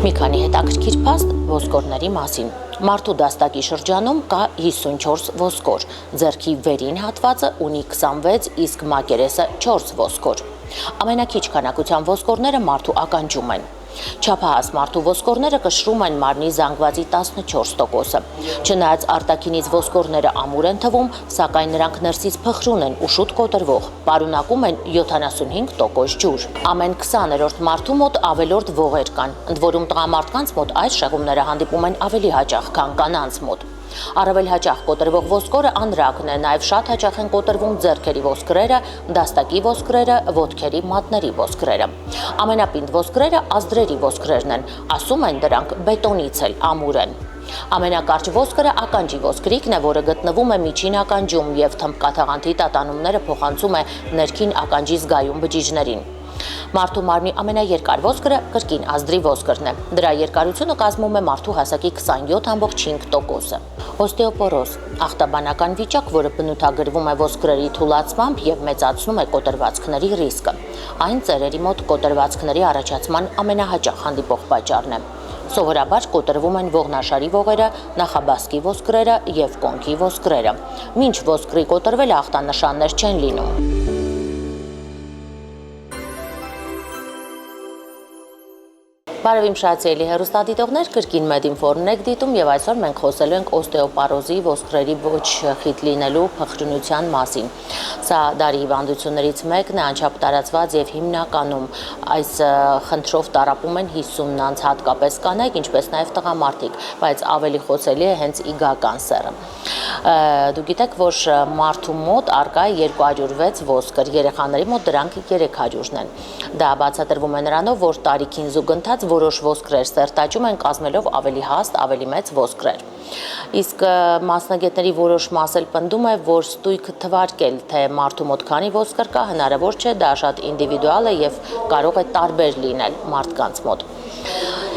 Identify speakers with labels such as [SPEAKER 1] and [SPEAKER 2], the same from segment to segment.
[SPEAKER 1] Մի քանի հետաքրքիր փաստ ոսկորների մասին։ Մարդու դաստակի շրջանում կա 54 ոսկոր, ձեռքի վերին հատվածը ունի 26, իսկ մակերեսը 4 ոսկոր։ Ամենաքիչ քանակության ոսկորները մարդու ականջում են։ Չափահաս մարդու ոսկորները կշռում են մարմնի զանգվածի 14%-ը։ Չնայած արտաքինից ոսկորները ամուր են թվում, սակայն նրանք ներսից փխրուն են ու շուտ կոտրվող, պարունակում են 75% ջուր։ Ամեն 20-րդ մարդու մոտ ավելորդ ողեր կան, ընդ որում տղամարդկանց մոտ այս շեղումները հանդիպում են ավելի հաճախ, քան կանանց մոտ։ Առավել հաճախ կոտրվող ոսկորը անրակն է, նաև շատ հաճախ են կոտրվում ձեռքերի ոսկրերը, դաստակի ոսկրերը, ոտքերի մատների ոսկրերը։ Ամենապինդ ոսկրերը ազդրերի ոսկրերն են, ասում են դրանք բետոնից էլ ամուր են։ Ամենակարճ ոսկրը ականջի ոսկրիկն է, որը գտնվում է միջին ականջում եւ թմբկաթաղանթի տատանումները փոխանցում է ներքին ականջի զգայուն բջիջներին։ Մարդու մարմնի ամենաերկար ոսկրը կրկին ազդրի ոսկրն է։ Դրա երկարությունը կազմում է մարդու հասակի 27.5%-ը։ Օստեոպորոզ ախտաբանական վիճակ, որը բնութագրվում է ոսկրերի թուլացմամբ եւ մեծացնում է կոտրվածքների ռիսկը։ Այն ծերերի մոտ կոտրվածքների առաջացման ամենահաճախ հանդիպող պատճառն է։ Սովորաբար կոտրվում են ողնաշարի ողերը, նախաբասկի ոսկրերը եւ կոնքի ոսկրերը։ Մինչ ոսկրի կոտրվելը ախտանշաններ չեն լինում։ Բարև իմ շատ սիրելի հեռուստադիտողներ, կրկին Մեդինֆորմն եք դիտում եւ այսօր մենք խոսելու ենք օստեոպարոզի ոսկրերի ոչ խիտ լինելու փխրունության մասին։ Սա դարի հիվանդություններից մեկն է, անչափ տարածված եւ հիմնականում այս խնդրով տառապում են 50-ից հատկապես կանայք, ինչպես նաեւ տղամարդիկ, բայց ավելի խոսելի է հենց իգա կանսերը։ Դուք գիտեք, որ մարդու մոտ արկա է 206 ոսկր, երեխաների մոտ դրանք 300-ն են։ Դա բացատրվում է նրանով, որ տարիքին զուգընթաց որոշ ոսկրեր սերտաճում են կազմելով ավելի հաստ, ավելի մեծ ոսկրեր։ Իսկ մասնագետների որոշ մաս էլ պնդում է, որ ստույգ թվարկել, թե մարդու մոտ քանի ոսկր կա, հնարավոր չէ, դա շատ ինդիվիդուալ է եւ կարող է տարբեր լինել մարդկանց մոտ։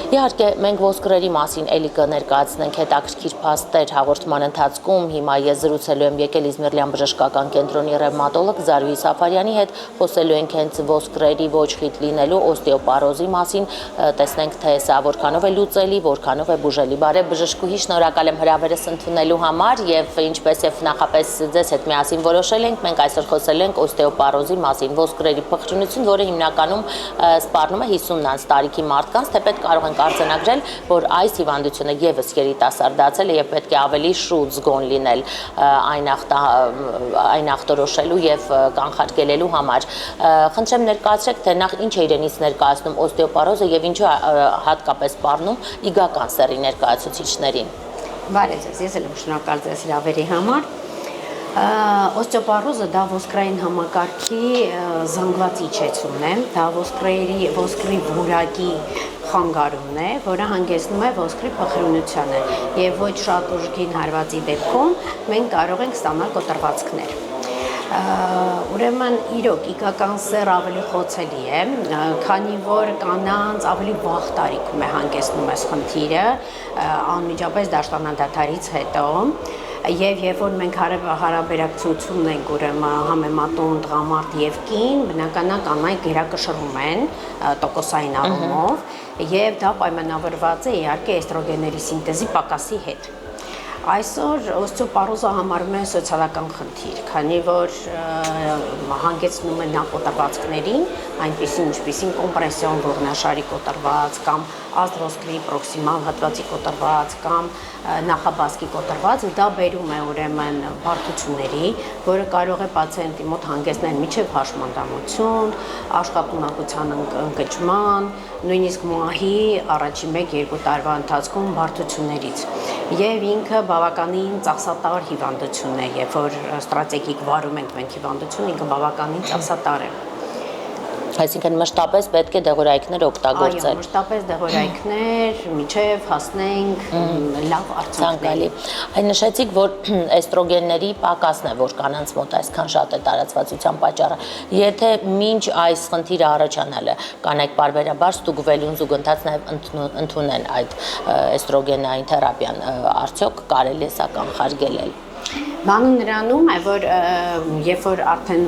[SPEAKER 1] Իհարկե, մենք ոսկրերի մասին էլի կներկայացնենք հետաքրքիր փաստեր հաղորդման ընթացքում։ Հիմա ես զրուցելու եմ եկել Իզմիրլյան բժշկական կենտրոնի ռևմատոլոգ Զարուհի Սաֆարյանի հետ, խոսելու ենք հենց ոսկրերի ոչ խիտ լինելու օստեոպարոզի մասին, տեսնենք, թե սա որքանով է լուծելի, որքանով է բուժելի։ Բարև բժշկուհի, շնորհակալ եմ հրավերս ընդունելու համար եւ ինչպես եւ նախապես ձեզ հետ միասին որոշել ենք, մենք այսօր խոսելու ենք օստեոպարոզի մասին, ոսկրերի փխրունություն, որը հիմնականում սպառնում է 50-ից տարիքի մարդկանց, թեպետ կարող են արձանագրել, որ այս հիվանդությունը եւս երիտասարդացել է եւ պետք է ավելի շուտ զգոն լինել այն ախտորոշելու եւ կանխարգելելու համար։ Խնդրեմ ներկայացրեք, թե նախ ինչ է իրենից ներկայացնում օստեոպարոզը եւ ինչու հատկապես սպառնում իգա կանսերի ներկայացուցիչներին։
[SPEAKER 2] Բարև ձեզ, ես եմ շնորհակալ ձեզ հրավերի համար։ Օստեոպարոզը դա ոսկրային համակարգի զանգվածի իջեցումն է, դա ոսկրի որակի խանգարումն է, որը հանգեցնում է ոսկրի փխրունությանը եւ ոչ շատ ուժգին հարվածի դեպքում մենք կարող ենք ստանալ կոտրվածքներ։ Ուրեմն իրոք իգա կանսեր ավելի խոցելի է, քանի որ կանանց ավելի վաղ տարիքում է հանգեցնում այս խնդիրը, անմիջապես դաշտանադադարից հետո, եւ երբ որ մենք հարաբերակցություն ենք ուրեմն համեմատում տղամարդ եւ կին, բնականաբար կանայք գերակշռում են տոկոսային առումով եւ դա պայմանավորված է իհարկե էստրոգենների սինթեզի պակասի հետ։ Այսօր օստեոպարոզը համարվում է սոցիալական խնդիր, քանի որ հանգեցնում է կոտրվածքներին, այնպիսին ինչպիսին կոմպրեսիոն ողնաշարի կոտրված կամ ազդրոսկրի պրոքսիմալ հատվածի կոտրված կամ նախաբասկի կոտրված, դա բերում է ուրեմն բարդությունների, որը կարող է պացիենտի մոտ հանգեցնել մինչև հաշմանդամություն, աշխատունակության ընկճման, նույնիսկ մահի առաջին 1-2 տարվա ընթացքում բարդություններից։ Եվ ինքը բավականին ծախսատար հիվանդություն է, երբ որ ստրատեգիկ վարում ենք մենք հիվանդություն, ինքը բավականին ծախսատար է։
[SPEAKER 1] Այսինքն մշտապես պետք է դեղորայքներ օգտագործել։
[SPEAKER 2] Այո, մշտապես դեղորայքներ, միջև հասնենք լավ արդյունքների։
[SPEAKER 1] Այն նշեցիք, որ էստրոգենների պակասն է, որ կանանց մոտ այսքան շատ է տարածվածության պատճառը։ Եթե մինչ այս խնդիրը առաջանալ է, կանայք բարբերաբար ստուգվելուն զուգընթաց նաև ընդունեն այդ էստրոգենային թերապիան, արդյոք կարելի է սա կանխարգելել։
[SPEAKER 2] Բանը նրանում է, որ երբ որ արդեն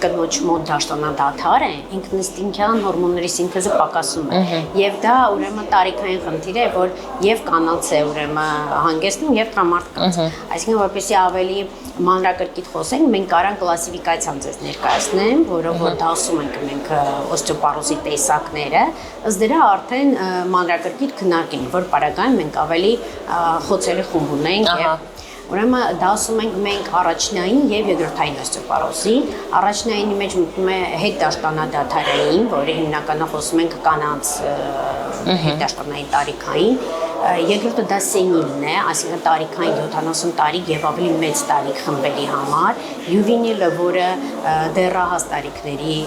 [SPEAKER 2] կնոջ մոտ դաշտանադադար է, ինքնըստինքյան հորմոնների սինթեզը պակասում է։ Եվ դա ուրեմն տարիքային խնդիր է, որ եւ կանանց է ուրեմն հանգեցնում եւ տղամարդկանց։ Այսինքն որպեսզի ավելի մանրակրկիտ խոսենք, մենք կարան կլասիֆիկացիան ձեզ ներկայացնեմ, որով որ դասում ենք մենք օստեոպարոզի տեսակները, ըստ դրա արդեն մանրակրկիտ քննարկենք, որ պարագայում մենք ավելի խոցելի խումբ ունենք եւ ուրեմն դասում ենք մենք առաջնային եւ երկրորդային օստեոպարոզի։ Առաջնայինի մեջ մտնում է հետդաշտանադադարային, որը հիմնականում խոսում ենք կանանց հետդաշտանային տարիքային։ Երկրորդը դա սենիլն է, այսինքն տարիքային 70 տարիք եւ ավելի մեծ տարիք խմբերի համար։ Յուվենիլը, որը դեռահաս տարիքների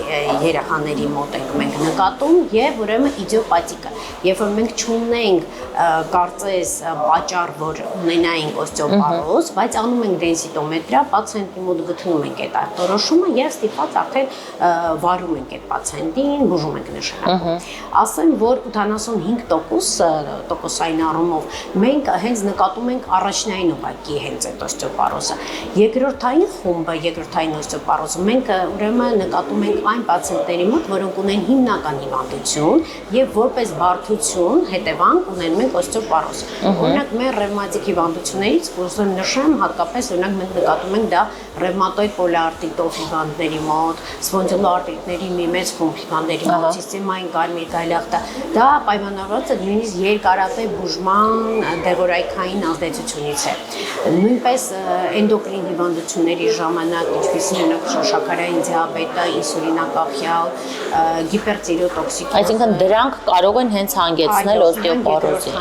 [SPEAKER 2] երեխաների մոտ ենք մենք նկատում եւ ուրեմն իդիոպաթիկը։ Երբ որ մենք չունենք կարծես պատճառ, որ ունենայինք օստեոպարոզ, բայց անում ենք դենսիտոմետրիա, պացիենտի մոտ գտնում ենք այդ ախտորոշումը եւ ստիպված արդեն վարում ենք այդ պացիենտին, բուժում ենք նշանակում։ Ասեմ, որ 85% տոկոսային առումով մենք հենց նկատում ենք առաջնային ուղղակի հենց այդ օստեոպարոզը։ Երկրորդային խումբը, երկրորդային օստեոպարոզը մենք ուրեմն նկատում ենք այն պացիենտների մոտ, որոնք ունեն հիմնական հիվանդություն եւ որպես բարդություն հետևանք ունեն մենք օստեոպարոզ։ Օրինակ մեր ռևմատիկ հիվանդություններից ուզում նշեմ, հատկապես օրինակ մենք նկատում ենք դա ռևմատոիդ պոլիարտիտով հիվանդների մոտ, սպոնդիլոարտիտների մի մեծ խումբ հիվանդների մոտ, սիստեմային կարմիր գայլախտը, դա պայմանավորված է նույնիսկ երկարատև բուժման դեղորայքային ազդեցությունից է։ Նույնպես էնդոկրին հիվանդությունների ժամանակ, ինչպիսին օրինակ շաքարային դիաբետը, ինսուլինակախյալ, գիպերտիրոտոքսիկ։
[SPEAKER 1] Այսինքն դրանք կարող են հենց հանգեցնել օստեոպարոզի,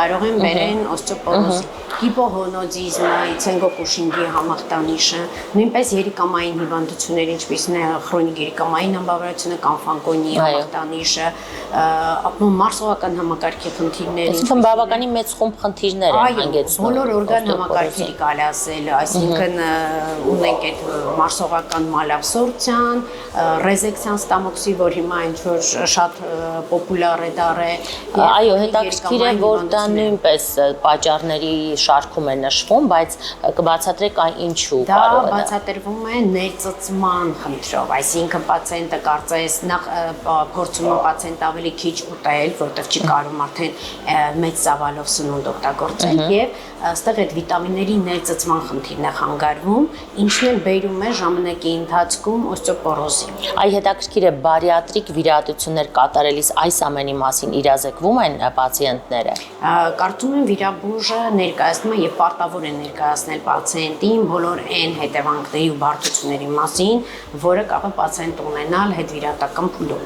[SPEAKER 2] կարող են բերեն օստեոպարոզի։ Հիպոհոնոդիզմը, ցենգոկուշինգի համախտանիշը, նույնպես երիկամային հիվանդությունները, ինչպիսին է քրոնիկ երիկամային անբավարարությունը կամ ֆանկոնի համախտանիշը, մարսողական համակարգի խնդիրները,
[SPEAKER 1] այսինքն բավականին մեծ խումբ խնդիրներ են հանգեցնում։
[SPEAKER 2] Բոլոր օրգան համակարգերի կարելի ասել, այսինքն ունենք այդ մարսողական մալաբսորբցիան, ռեզեկցիան ստամոքսի, որ հիմա ինչ որ շատ պոպուլյար է դառել։
[SPEAKER 1] Այո, հետաքրքիր է, որ դա նույնպես պատճառների շարքում է նշվում, բայց կբացատրեք այն ինչու կարող է։
[SPEAKER 2] Դա բացատրվում է ներծծման խնդրով, այսինքն պացիենտը կարծես նախ փորձում է պացիենտ ավելի քիչ ուտել, որտեղ չի կարում արդեն մեծ ծավալով սնունդ օգտագործել եւ այստեղ այդ վիտամինների ներծծման խնդիրն է խանգարվում, ինչն էլ բերում է ժամանակի ընթացքում օստեոպորոզի։
[SPEAKER 1] Այ հետաքրքիր է, բարիատրիկ վիրահատություններ կատարելիս այս ամենի մասին իրազեկվում են պացիենտները։
[SPEAKER 2] Կարծում եմ վիրաբույժը ներկայացնում է եւ պարտավոր է ներկայացնել պացիենտին բոլոր այն հետևանքների ու բարդությունների մասին, որը կարող է պացիենտը ունենալ հետվիրահատական փուլում։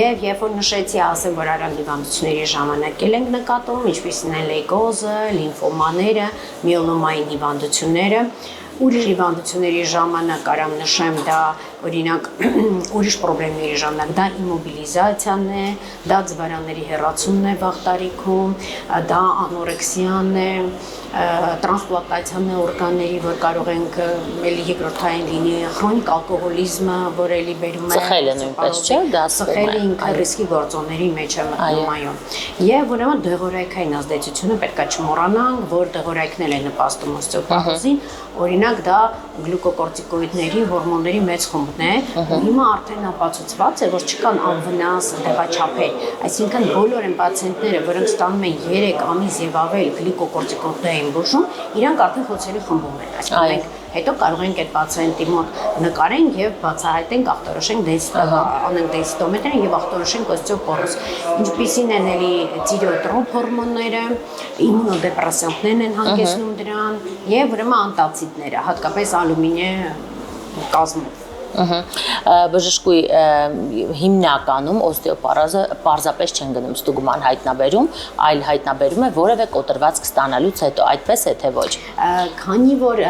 [SPEAKER 2] Եվ երբ որ նշեցի, ասեմ, որ արյան հիվանդությունների ժամանակ էլ ենք նկատում, ինչպիսին է լեյկոզը, լիմֆոմաները, միելոմային հիվանդությունները, ուրիշ հիվանդությունների ժամանակ կարամ նշեմ դա օրինակ ուրիշ խնդիրների ժամանակ դա իմոբիլիզացիան է, դա ձվարանների հեռացումն է վաղ տարիքում, դա անորեքսիան է, տրանսպլանտացիան է օրգանների, որ կարող ենք էլի երկրորդային լինի, քրոնիկ ալկոհոլիզմը, որ էլի բերում է
[SPEAKER 1] սխելը նույնպես չէ, դա
[SPEAKER 2] սխելը ինքը ռիսկի գործոնների մեջ է մտնում, այո։ Եվ ուրեմն դեղորայքային ազդեցությունը պետք է չմոռանանք, որ դեղորայքն էլ է նպաստում օստեոպարոզին, օրինակ դա գլյուկոկորտիկոիդների հորմոնների մեծ խումբն է, հիմա արդեն ապացուցված է, որ չկան անվնաս դեղաչափեր, այսինքն բոլոր այն պացիենտները, որոնք ստանում են 3 ամիս եւ ավել գլյուկոկորտիկոիդային բուժում, իրանք արդեն խոցելի խմբում են, այսինքն մենք հետո կարող ենք այդ պացիենտի մոտ նկարենք եւ բացահայտենք, ախտորոշենք անենք դենսիտոմետրիա եւ ախտորոշենք օստեոպորոզ։ Ինչպիսին են էլի տիրոտրոպ հորմոնները, իմունոդեպրեսանտներն են հանգեցնում դրան եւ ուրեմն անտացիդները, հատկապես ալումինե կազմով։
[SPEAKER 1] Բժշկուի հիմնականում օստեոպարոզը պարզապես չեն գնում ստուգման հայտնաբերում, այլ հայտնաբերում է որևէ կոտրվածք ստանալուց հետո, այդպես է թե ոչ։
[SPEAKER 2] Քանի որ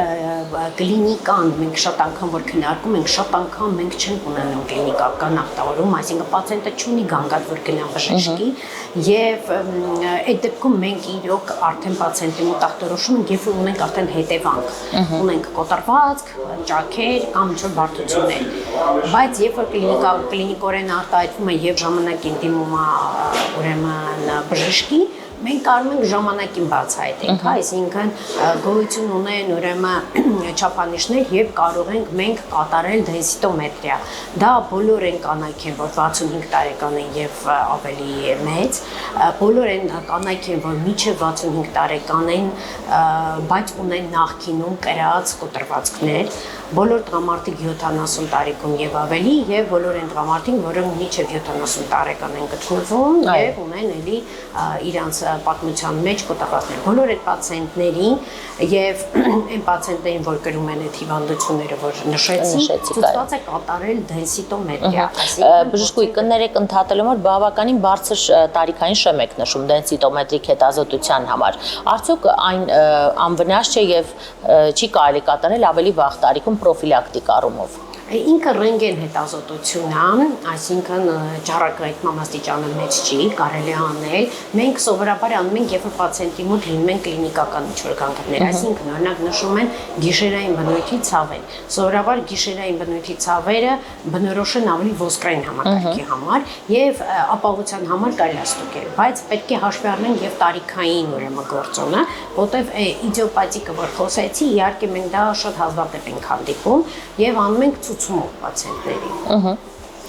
[SPEAKER 2] կլինիկան մենք շատ անգամ որ քննարկում ենք, շատ անգամ մենք չենք ունենում կլինիկական ախտավորում, այսինքն պացիենտը չունի գանգատ որ գնա բժշկի եւ այդ դեպքում մենք իրոք արդեն պացիենտի մոտ ախտորոշում ենք, երբ որ ունենք արդեն հետևանք, ունենք կոտրվածք, ճաքեր կամ ինչ-որ բարդություն բայց երբ որ կլինիկորեն արտահայտվում է եւ ժամանակին դիմում է ուրեմն բժշկի, մենք կարող ենք ժամանակին բացահայտենք, այսինքն գոյություն ունեն ուրեմն չափանիշներ եւ կարող ենք մենք կատարել դենսիտոմետրիա։ Դա բոլոր են կանայք են, որ 65 տարեկան են եւ ավելի մեծ, բոլոր են կանայք են, որ մինչեւ 65 տարեկան են, բայց ունեն նախկինում կրած կոտրվածքներ, բոլոր տղամարդիկ 70 տարեկան եւ ավելի եւ բոլոր են տղամարդիկ, որոնք մինչեւ 70 տարեկան են գտնվում եւ ունեն էլի իրանց պատմության մեջ կոտրվածքներ։ Բոլոր այդ պացիենտներին եւ այն պացիենտներին, որ կրում են այդ հիվանդությունները, որ նշեցի, ցուցված է կատարել դենսիտոմետրիա։
[SPEAKER 1] Բժշկուհի, կներեք ընդհատելով, որ բավականին բարձր տարիքային շեմ եք նշում դենսիտոմետրիկ հետազոտության համար։ Արդյոք այն անվնաս չէ եւ չի կարելի կատարել ավելի վաղ տարիքում պրոֆիլակտիկ առումով։
[SPEAKER 2] Ինքը ռենտգեն հետազոտություն է, այսինքն ճառագայթ մամաստիճանը մեծ չի, կարելի է անել։ Մենք սովորաբար անում ենք, երբ որ պացիենտի մոտ լինում են կլինիկական ինչ-որ կանգններ, այսինքն օրինակ նշում են գիշերային բնույթի ցավեր։ Սովորաբար գիշերային բնույթի ցավերը բնորոշ են ավելի ոսկրային համակարգի համար եւ ապահովության համար կարելի է ստուգել, բայց պետք է հաշվի առնենք եւ տարիքային ուրեմն գործոնը, որտեվ իդիոպաթիկը որ խոսեցի, իհարկե մենք դա շատ հազվադեպ ենք հանդիպում եւ անում ենք ցուցումով պացիենտների։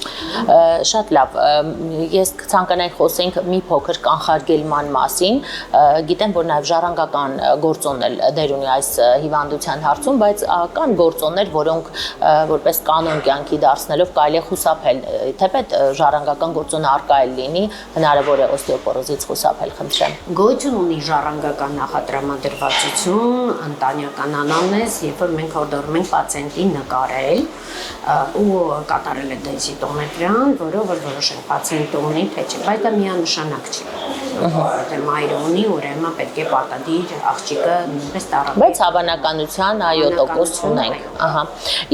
[SPEAKER 1] Շատ լավ, ես ցանկանայի խոսենք մի փոքր կանխարգելման մասին, գիտեմ, որ նաև ժառանգական գործոններ դեր ունի այս հիվանդության հարցում, բայց կան գործոններ, որոնք որպես կանոն կյանքի դարձնելով կարելի է խուսափել, թեպետ ժառանգական գործոնը առկա է լինի, հնարավոր է օստեոպորոզից խուսափել, խնդրեմ։
[SPEAKER 2] Գոյություն ունի ժառանգական նախատրամադրվածություն, ընտանեկան անամնեզ, երբ որ մենք հորդորում ենք պացիենտին նկարել ու կատարել է դենսիտոմետրիան, որով որ որոշենք պացիենտը ունի թե չէ, բայց դա միանշանակ չի։ Որտեղ մայրը ունի, ուրեմն պետք է պարտադիր աղջիկը նույնպես տարապի։
[SPEAKER 1] Բայց հավանականության 7% ունենք։ Ահա։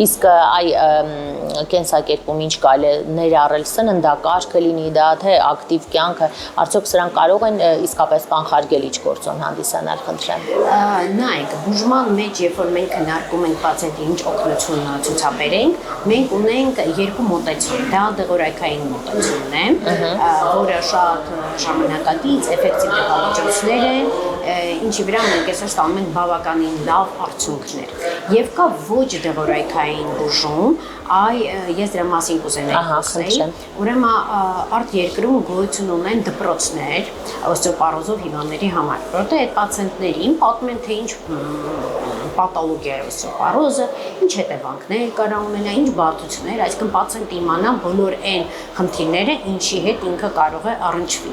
[SPEAKER 1] Իսկ այ կենսակերպում ինչ կարելի է ներառել սննդակարգը լինի դա, թե ակտիվ կյանքը, արդյոք սրանք կարող են իսկապես կանխարգելիչ գործոն հանդիսանալ, խնդրեմ։
[SPEAKER 2] Նայեք, բուժման մեջ, երբ որ մենք քննարկում ենք պացիենտի ինչ օգնություն ցուցաբերենք, մենք ունենք երկու մոտեցում։ Դա դեղորայքային մոտեցումն է, որը շատ ժամանակակից, էֆեկտիվ դեղամիջոցներ են, ինչի վրա մենք այսօր ստանում ենք բավականին լավ արդյունքներ։ Եվ կա ոչ դեղորայքային բուժում, ես դրա մասին կուզենայի խոսել։ Ուրեմն արտերկրում գոյություն ունեն դպրոցներ օստեոպարոզով հիվանդների համար, որտեղ այդ պացիենտներին պատմում են, թե ինչ պաթոլոգիա է օստեոպարոզը, ինչ հետևանքներ կարող ունենա, ինչ բարդություններ, այսինքն պացիենտը իմանա բոլոր այն խնդիրները, ինչի հետ ինքը կարող է առնչվի։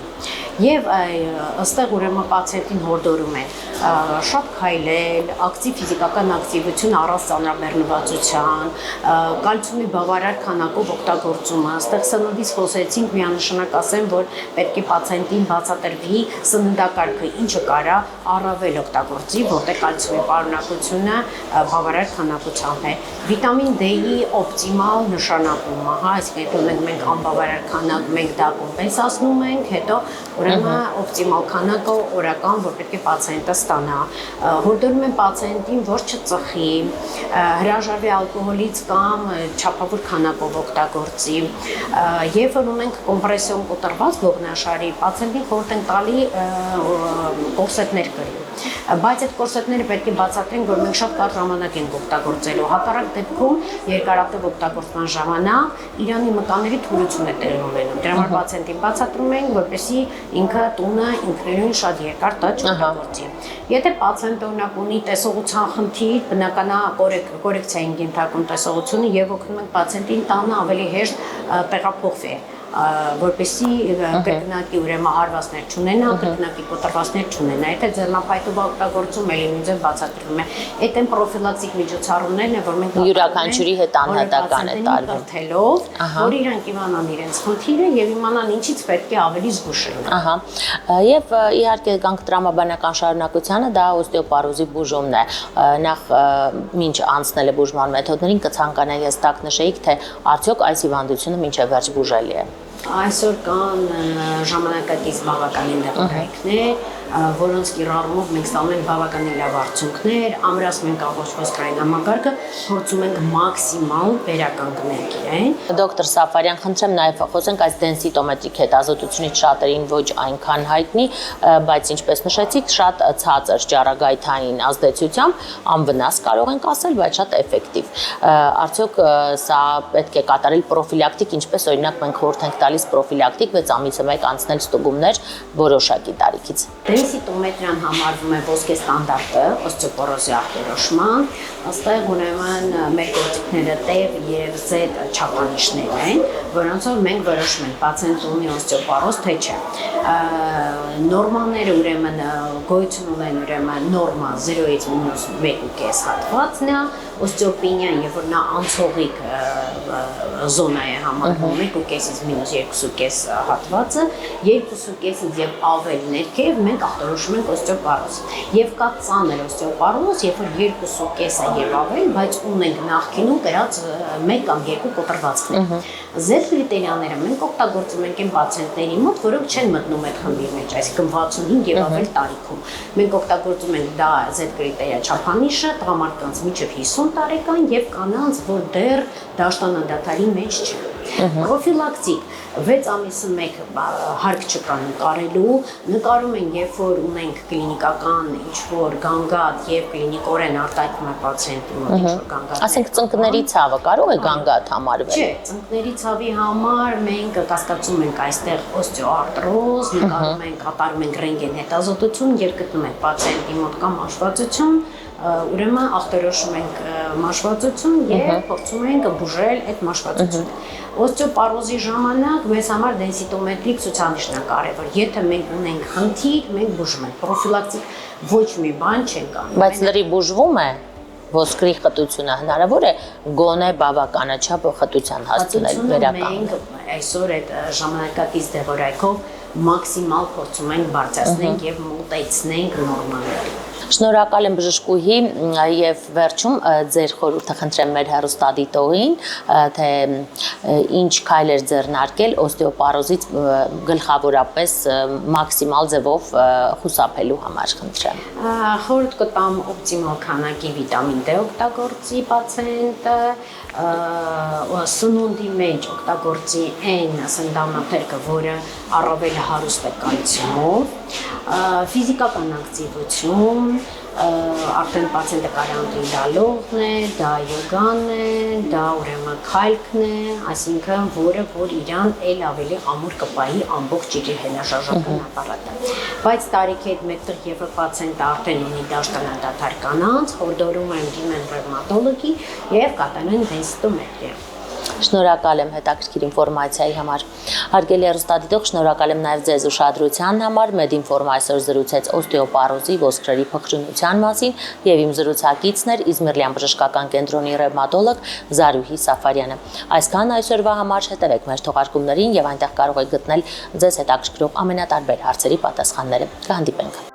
[SPEAKER 2] Եվ ըստեղ ուրեմն պացիենտին հորդորում են շատ քայլել, ակտիվ ֆիզիկական ակտիվություն առանց ծանրաբեռնվածության, կալցիումի բավարար քանակով օգտագործումը։ Այստեղ սննդից խոսեցինք, միանշանակ ասեմ, որ պետք է պացիենտին բացատրվի սննդակարգը, ինչը կարա առավել օգտագործի, որտեղ կալցիումի պարունակությունը բավարար քանակությամբ է։ Վիտամին D-ի օպտիմալ նշանակումը, այսինքն ունենք մենք անբավարար քանակ, մենք դա կոմպենսացնում ենք, հետո ուրեմն օպտիմալ քանակը օրական, որ պետք է պացիենտը ստանա։ Հորդորում են պացիենտին, որ չծխի, հրաժարվի ալկոհոլից կամ չափավոր քանակով օգտագործի։ Երբ որ ունենք կոմպրեսիոն կոտրված ողնաշարի, պացիենտին խորհուրդ են տալի կորսետներ կրել։ Բայց այդ կորսետները պետք է բացատրենք, որ մենք շատ կարճ ժամանակ ենք օգտագործելու։ Հակառակ դեպքում երկարատև օգտագործման ժամանակ Իրանի մկանների թուլություն է տեղի ունենում։ Դրա համար պացիենտին բացատրում ենք, որպեսզի ինքը տունը ինքնուրույն շատ երկար դա չօգտագործի։ Եթե պացիենտը օրինակ ունի տեսողության խնդիր, բնականաբար կորեկցիա ենք ենթարկում տեսողությունը եւ օգնում ենք պացիենտին տանը ավելի հեշտ տեղափոխվի, որպեսզի կրկնակի ուրեմն արվածներ չունենա, կրկնակի կոտրվածներ չունենա։ Եթե ձեռնափայտով օգտագործում է, ինձ բացատրում է, այդ են պրոֆիլակտիկ միջոցառումներն են, որ մենք
[SPEAKER 1] յուրաքանչյուրի հետ անհատական է տարվում,
[SPEAKER 2] կրթելով, որ իրանք իմանան իրենց խնդիրը եւ իմանան ինչից պետք է ավելի զգուշ լինեն։
[SPEAKER 1] Ահա։ Եվ իհարկե գանք տրամաբանական շարունակությանը, դա օստեոպարոզի բուժումն է։ Նախ ինչ անցնել է բուժման մեթոդներին, կցանկանայի ես տակ նշեիք, թե արդյոք այս հիվանդությունը մինչև վերջ բուժելի է։
[SPEAKER 2] Այսօր կան ժամանակակից բավականին դեպքեր, որոնց կիրառումով մենք ստանում ենք բավականին լավ արդյունքներ, ամրած մենք ամբողջ ոսկրային համակարգը փորձում ենք մաքսիմալ վերականգնել իրեն։
[SPEAKER 1] Դոկտոր Սաֆարյան, խնդրեմ նաև խոսենք այս դենսիտոմետրիկ հետազոտությունից շատերին ոչ այնքան հայտնի, բայց ինչպես նշեցիք, շատ ցածր ճառագայթային ազդեցությամբ անվնաս կարող ենք ասել, բայց շատ էֆեկտիվ։ Արդյոք սա պետք է կատարել պրոֆիլակտիկ, ինչպես օրինակ մենք խորհուրդ ենք տալիս պրոֆիլակտիկ 6 ամիսը մեկ անցնել ստուգումներ որոշակի տարիքից։
[SPEAKER 2] Դենսիտոմետրիան համարվում է ոսկե ստանդարտը օստեոպորոզի ախտորոշման, այստեղ ուրեմն մեր գործիքները տեղ եւ Z չափանիշներ են, որոնցով մենք որոշում ենք պացիենտը ունի օստեոպորոզ թե չէ։ Նորմաները ուրեմն գոյություն ունեն ուրեմն նորմա 0-ից մինուս 1.5 հատվածն է, օստեոպենիան, երբ որ նա անցողիկ զոնա է համարվում 1.5-ից մինուս 2.5 հատվածը, 2.5-ից եւ ավել ներքև մենք ախտորոշում ենք օստեոպորոզ։ Եվ կա ծանր օստեոպորոզ, երբ որ 2.5-ը եւ ավել, բայց ունենք նախկինում կրած 1 կամ 2 կոտրվածքներ։ Z կրիտերիաները մենք օգտագործում ենք այն պացիենտների մոտ, որոնք չեն մտնում այդ խմբի մեջ, այսինքն 65 եւ ավել տարիքում։ Մենք օգտագործում ենք դա Z կրիտերիա չափանիշը տղամարդկանց մինչև 50 տարեկան եւ կանանց, որ դեռ դաշտանադատարի մեջ չեն։ Պրոֆիլակտիկ 6 ամիսը մեկ հարկ չկա նկարում են, երբ որ ունենք կլինիկական ինչ-որ գանգատ եւ կլինիկորեն արտահայտվում է պացիենտի մոտ ինչ-որ գանգատ։
[SPEAKER 1] Ասենք ծնկների ցավը կարող է գանգատ համարվել։
[SPEAKER 2] Չէ, ծնկների ցավի համար մենք կասկածում ենք այստեղ օստեոարտրոզ, նկարում ենք, կատարում ենք ռենտգեն հետազոտություն, երբ գտնում ենք պացիենտի մոտ կամ մաշվածություն, ուրեմն ախտորոշում ենք մաշվածություն եւ փորձում ենք բուժել այդ մաշվածությունը։ Օստեոպորոզի ժամանակ մեզ համար դենսիտոմետրիկ ցուցանիշն է կարևոր։ Եթե մենք ունենք խնդիր, մենք բուժում ենք։ Պրոֆիլակտիկ ոչ մի բան չենք անում։
[SPEAKER 1] Բայց լրի բուժվում է ոսկրի խտությունը հնարավոր է գոնե բավականաչափ խտության հասցնել վերականգնել։
[SPEAKER 2] Մենք այսօր այդ ժամանակակից դեղորայքով մաքսիմալ փորձում ենք բարձրացնենք եւ մոտեցնենք նորմալներին։
[SPEAKER 1] Շնորհակալ եմ բժշկուհի եւ վերջում ձեր խորհուրդը խնդրեմ մեր հեռուստադիտողին, թե ինչ քայլեր ձեռնարկել օստեոպորոզից գլխավորապես մաքսիմալ ձևով խուսափելու համար խնդրեմ։
[SPEAKER 2] Խորհուրդ կտամ օպտիմալ քանակի վիտամին D օգտագործի պացիենտը, սնունդի մեջ օգտագործի այն սննդամթերքը, որը առավել հարուստ է կալցիումով, ֆիզիկական ակտիվություն, արդեն պացիենտը կարանտին դալողն է, դա յոգան է, դա ուրեմն քայլքն է, այսինքն որ իրան էլ ավելի ամուր կպայի ամբողջ իր հենաշարժական ապարատը։ Բայց տարիքի հետ մեկտեղ երբ պացիենտը արդեն ունի դաշտանադատար կանանց, խորհուրդում եմ դիմեն ռևմատոլոգի եւ կատարեն դենսիտոմետրիա։
[SPEAKER 1] Շնորհակալ եմ հետաքրքիր ինֆորմացիայի համար։ Հարգելի հեռուստադիտող, շնորհակալ եմ նաև ձեզ ուշադրության համար։ Մեդինֆորմ այսօր զրուցեց օստեոպորոզի ոսկրերի փխրունության մասին եւ իմ զրուցակիցն էր Իզմիրլյան բժշկական կենտրոնի ռևմատոլոգ Զարուհի Սաֆարյանը։ Այսքան այսօրվա համար, հետևեք մեր թողարկումներին եւ այնտեղ կարող եք գտնել ձեզ հետաքրքրող ամենատարբեր հարցերի պատասխանները։ Կհանդիպենք։